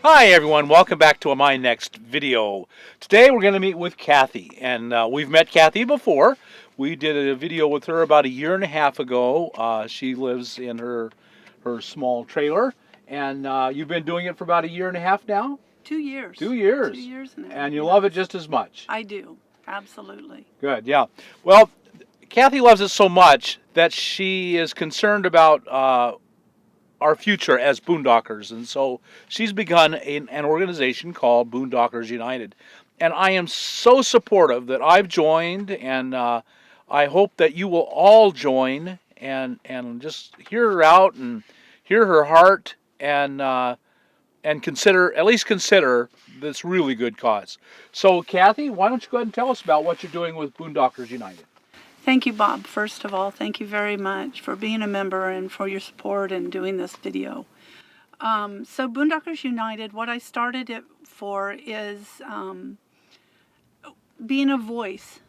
Hi everyone, welcome back to my next video. Today we're going to meet with Kathy, and we've met Kathy before. We did a video with her about a year and a half ago. She lives in her small trailer, and you've been doing it for about a year and a half now? 2 years. 2 years. 2 years now. And you love it just as much? I do, absolutely. Good, yeah. Well, Kathy loves it so much that she is concerned about our future as Boondockers. And so she's begun an organization called Boondockers United. And I am so supportive that I've joined, and I hope that you will all join and just hear her out and hear her heart and consider, at least consider, this really good cause. So, Kathy, why don't you go ahead and tell us about what you're doing with Boondockers United? Thank you, Bob. First of all, thank you very much for being a member and for your support and doing this video. So Boondockers United, what I started it for is being a voice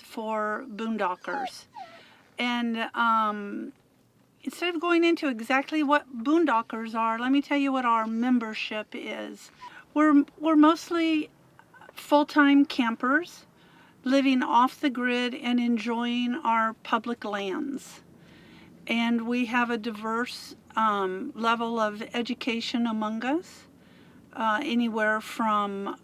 for boondockers. And instead of going into exactly what boondockers are, let me tell you what our membership is. We're mostly full-time campers living off the grid and enjoying our public lands. And we have a diverse level of education among us, anywhere from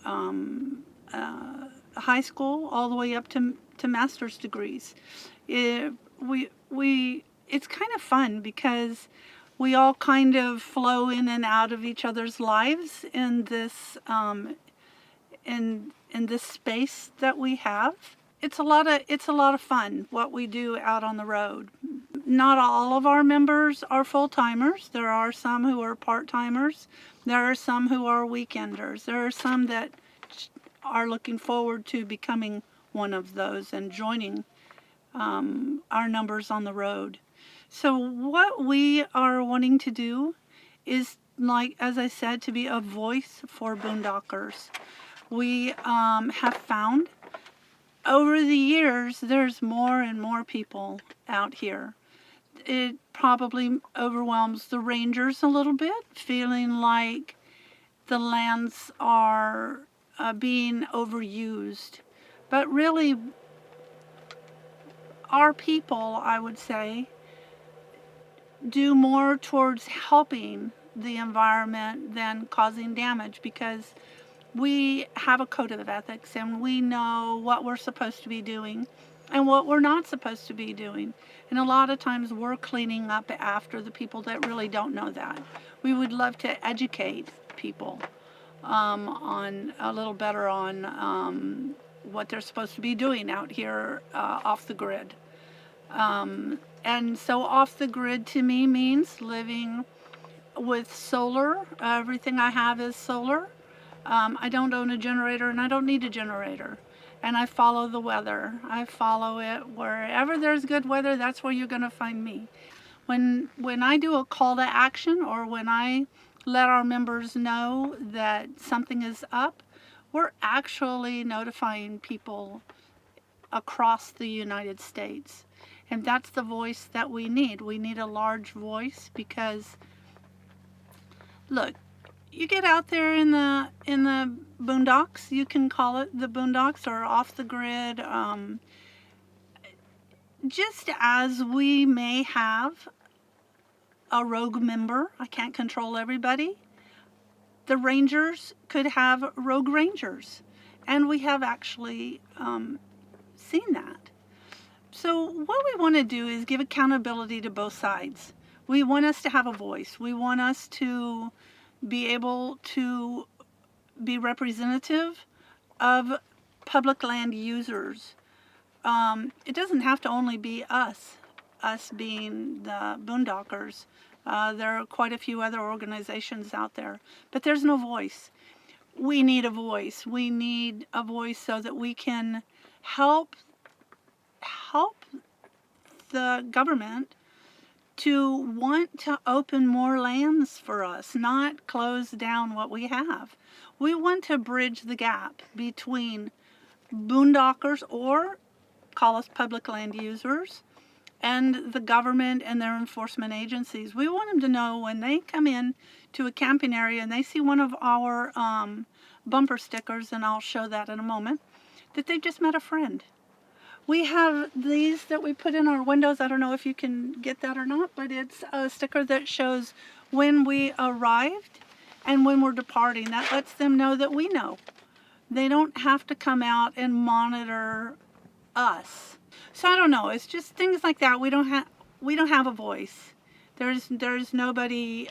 high school all the way up to master's degrees. It's kind of fun because we all kind of flow in and out of each other's lives in this in this space that we have. It's a lot of fun what we do out on the road. Not all of our members are full-timers. There are some who are part-timers. There are some who are weekenders. There are some that are looking forward to becoming one of those and joining our numbers on the road. So what we are wanting to do is, like as I said, to be a voice for boondockers. We have found over the years there's more and more people out here. It probably overwhelms the rangers a little bit, feeling like the lands are being overused. But really, our people, I would say, do more towards helping the environment than causing damage, because we have a code of ethics and we know what we're supposed to be doing and what we're not supposed to be doing. And a lot of times we're cleaning up after the people that really don't know that. We would love to educate people on a little better on what they're supposed to be doing out here off the grid. And so off the grid to me means living with solar. Everything I have is solar. I don't own a generator and I don't need a generator. And I follow the weather. I follow it wherever there's good weather, that's where you're going to find me. When I do a call to action, or when I let our members know that something is up, we're actually notifying people across the United States. And that's the voice that we need. We need a large voice because, look, you get out there in the boondocks, you can call it the boondocks or off the grid, just as we may have a rogue member. I can't control everybody. The rangers could have rogue rangers, and we have actually seen that. So what we want to do is give accountability to both sides. We want us to have a voice. We want us to be able to be representative of public land users. It doesn't have to only be us being the boondockers. There are quite a few other organizations out there, but there's no voice. We need a voice. We need a voice so that we can help the government to want to open more lands for us, not close down what we have. We want to bridge the gap between boondockers, or call us public land users, and the government and their enforcement agencies. We want them to know when they come in to a camping area and they see one of our bumper stickers, and I'll show that in a moment, that they've just met a friend. We have these that we put in our windows. I don't know if you can get that or not, but it's a sticker that shows when we arrived and when we're departing. That lets them know that we know. They don't have to come out and monitor us. So I don't know. It's just things like that. We don't have a voice. There's nobody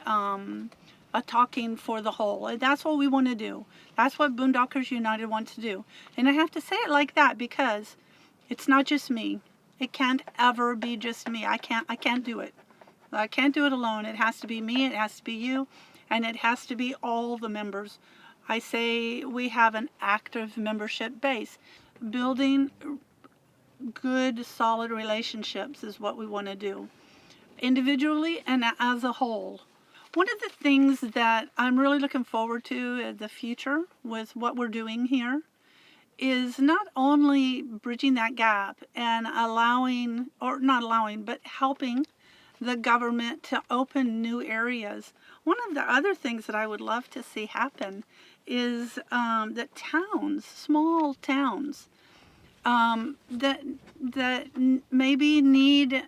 talking for the whole. And that's what we want to do. That's what Boondockers United wants to do. And I have to say it like that because it's not just me. It can't ever be just me. I can't do it. I can't do it alone. It has to be me. It has to be you. And it has to be all the members. I say we have an active membership base. Building good, solid relationships is what we want to do, individually and as a whole. One of the things that I'm really looking forward to in the future with what we're doing here is not only bridging that gap and allowing, or not allowing, but helping the government to open new areas. One of the other things that I would love to see happen is that towns, small towns, that maybe need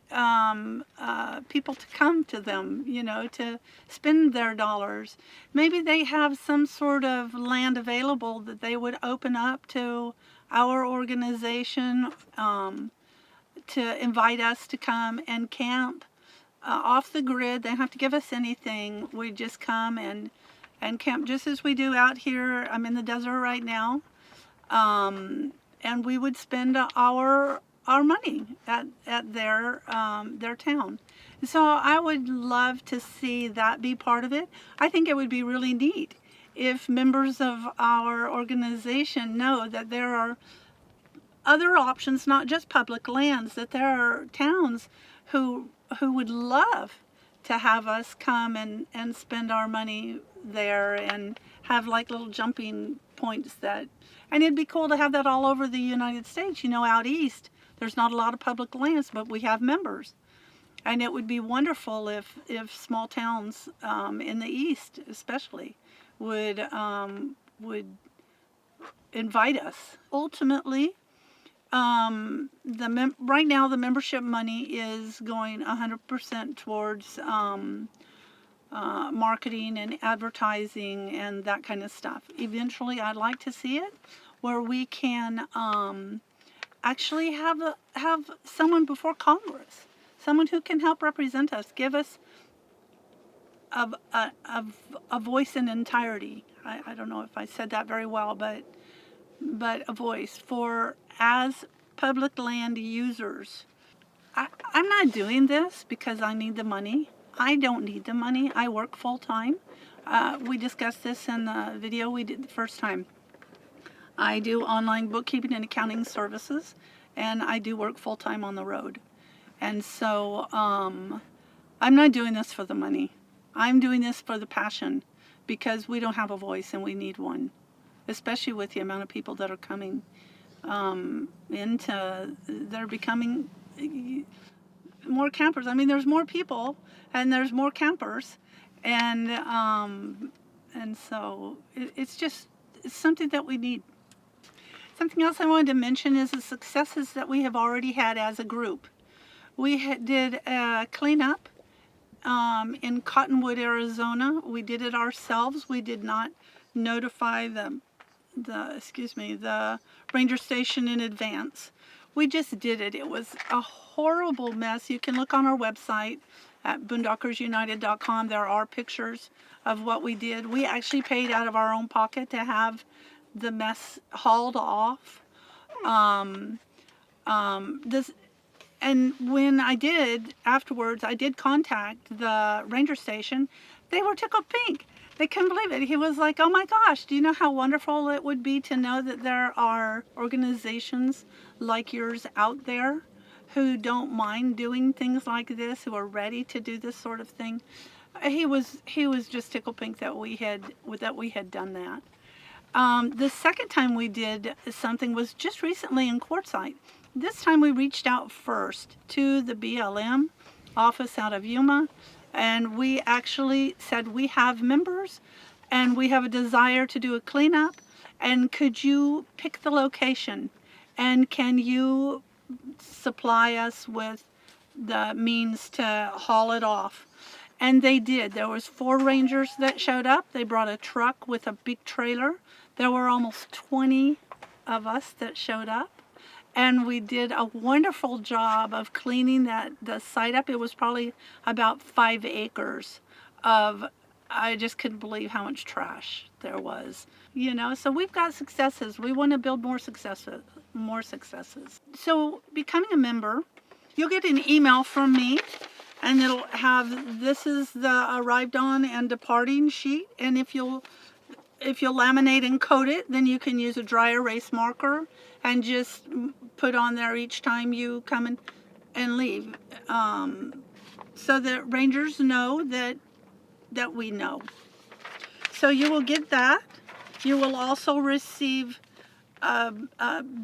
people to come to them, to spend their dollars. Maybe they have some sort of land available that they would open up to our organization to invite us to come and camp off the grid. They don't have to give us anything. We just come and camp just as we do out here. I'm in the desert right now. And we would spend our money at their town. So I would love to see that be part of it. I think it would be really neat if members of our organization know that there are other options, not just public lands, that there are towns who would love to have us come and spend our money there and have like little jumping points and it'd be cool to have that all over the United States. Out east, there's not a lot of public lands, but we have members. And it would be wonderful if small towns in the east especially would invite us. Ultimately, right now the membership money is going 100% towards marketing and advertising and that kind of stuff. Eventually, I'd like to see it where we can actually have someone before Congress, someone who can help represent us, give us a voice in entirety. I don't know if I said that very well, but a voice for as public land users. I'm not doing this because I need the money. I don't need the money. I work full time. We discussed this in the video we did the first time. I do online bookkeeping and accounting services, and I do work full time on the road. And so I'm not doing this for the money. I'm doing this for the passion because we don't have a voice and we need one, especially with the amount of people that are coming they're becoming more campers. I mean, there's more people and there's more campers, and so it's something that we need. Something else I wanted to mention is the successes that we have already had as a group. We did a cleanup in Cottonwood, Arizona. We did it ourselves. We did not notify the ranger station in advance. We just did it. It was a horrible mess. You can look on our website at boondockersunited.com. There are pictures of what we did. We actually paid out of our own pocket to have the mess hauled off. And when I did afterwards, I did contact the ranger station. They were tickled pink. They couldn't believe it. He was like, "Oh my gosh, do you know how wonderful it would be to know that there are organizations like yours out there who don't mind doing things like this, who are ready to do this sort of thing?" He was just tickled pink that we had done that. The second time we did something was just recently in Quartzsite. this time we reached out first to the BLM office out of Yuma, and we actually said we have members and we have a desire to do a cleanup, and could you pick the location, and can you supply us with the means to haul it off? And they did. There was 4 rangers that showed up. They brought a truck with a big trailer. There were almost 20 of us that showed up, and we did a wonderful job of cleaning the site up. It was probably about 5 acres of, I just couldn't believe how much trash there was. You know, so we've got successes. We want to build more successes. So becoming a member, you'll get an email from me, and it'll have, this is the arrived on and departing sheet, and if you'll laminate and coat it, then you can use a dry erase marker and just put on there each time you come in and leave, so that rangers know that we know. So you will get that. You will also receive a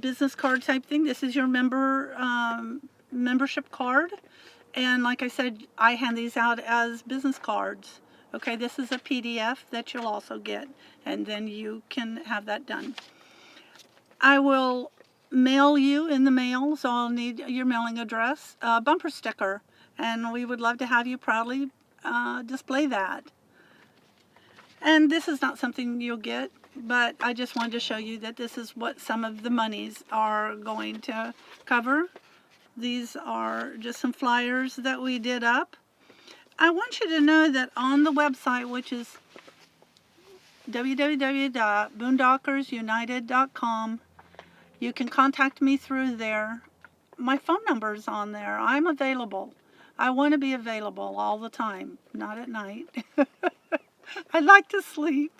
business card type thing. This is your membership card, and like I said, I hand these out as business cards. Okay, this is a PDF that you'll also get, and then you can have that done. I will mail you in the mail, so I'll need your mailing address, a bumper sticker, and we would love to have you proudly display that. And this is not something you'll get, but I just wanted to show you that this is what some of the monies are going to cover. These are just some flyers that we did up. I want you to know that on the website, which is www.boondockersunited.com, you can contact me through there. My phone number is on there. I'm available. I want to be available all the time, not at night. I like to sleep,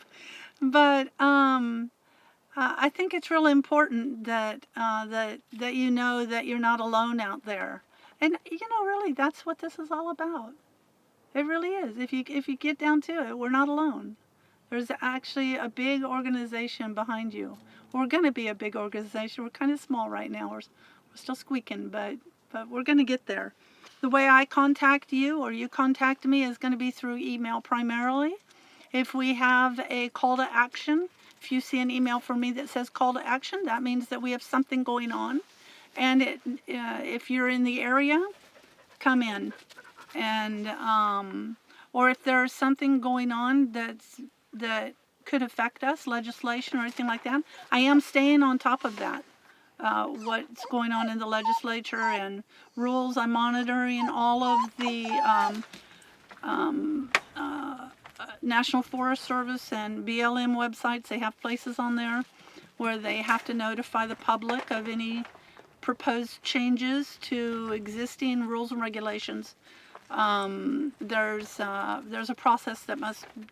but I think it's really important that that you know that you're not alone out there, and you know, really, that's what this is all about. It really is. If you get down to it, we're not alone. There's actually a big organization behind you. We're going to be a big organization. We're kind of small right now. We're still squeaking, but we're going to get there. The way I contact you or you contact me is going to be through email primarily. If we have a call to action, if you see an email from me that says call to action, that means that we have something going on. And if you're in the area, come in. And or if there's something going on that could affect us, legislation or anything like that, I am staying on top of that. What's going on in the legislature and rules. I'm monitoring all of the National Forest Service and BLM websites. They have places on there where they have to notify the public of any proposed changes to existing rules and regulations. There's a process that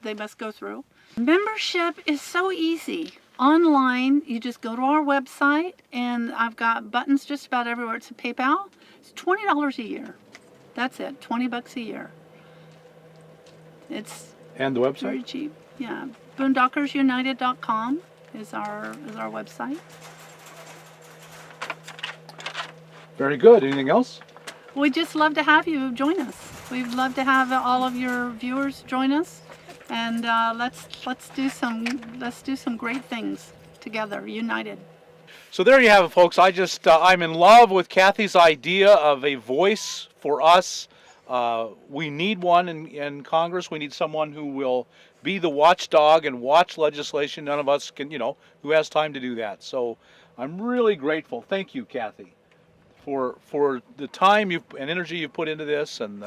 they must go through. Membership is so easy. Online, you just go to our website, and I've got buttons just about everywhere. It's a PayPal. It's $20 a year. That's it, $20 a year. It's And the website? very cheap. Yeah, Boondockersunited.com is our website. Very good. Anything else? We'd just love to have you join us. We'd love to have all of your viewers join us, and let's do some great things together, united. So there you have it, folks. I'm in love with Kathy's idea of a voice for us. We need one in Congress. We need someone who will be the watchdog and watch legislation. None of us can, who has time to do that. So I'm really grateful. Thank you, Kathy, for the time and energy you've put into this, and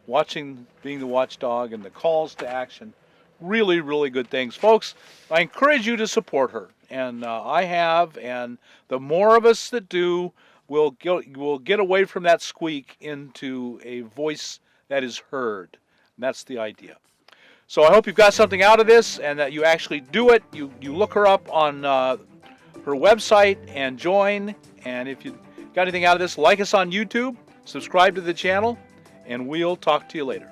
watching, being the watchdog, and the calls to action. Really, really good things. Folks, I encourage you to support her. And I have, and the more of us that do, we'll get away from that squeak into a voice that is heard. And that's the idea. So I hope you've got something out of this, and that you actually do it. You look her up on her website and join. And if you got anything out of this, like us on YouTube, subscribe to the channel, and we'll talk to you later.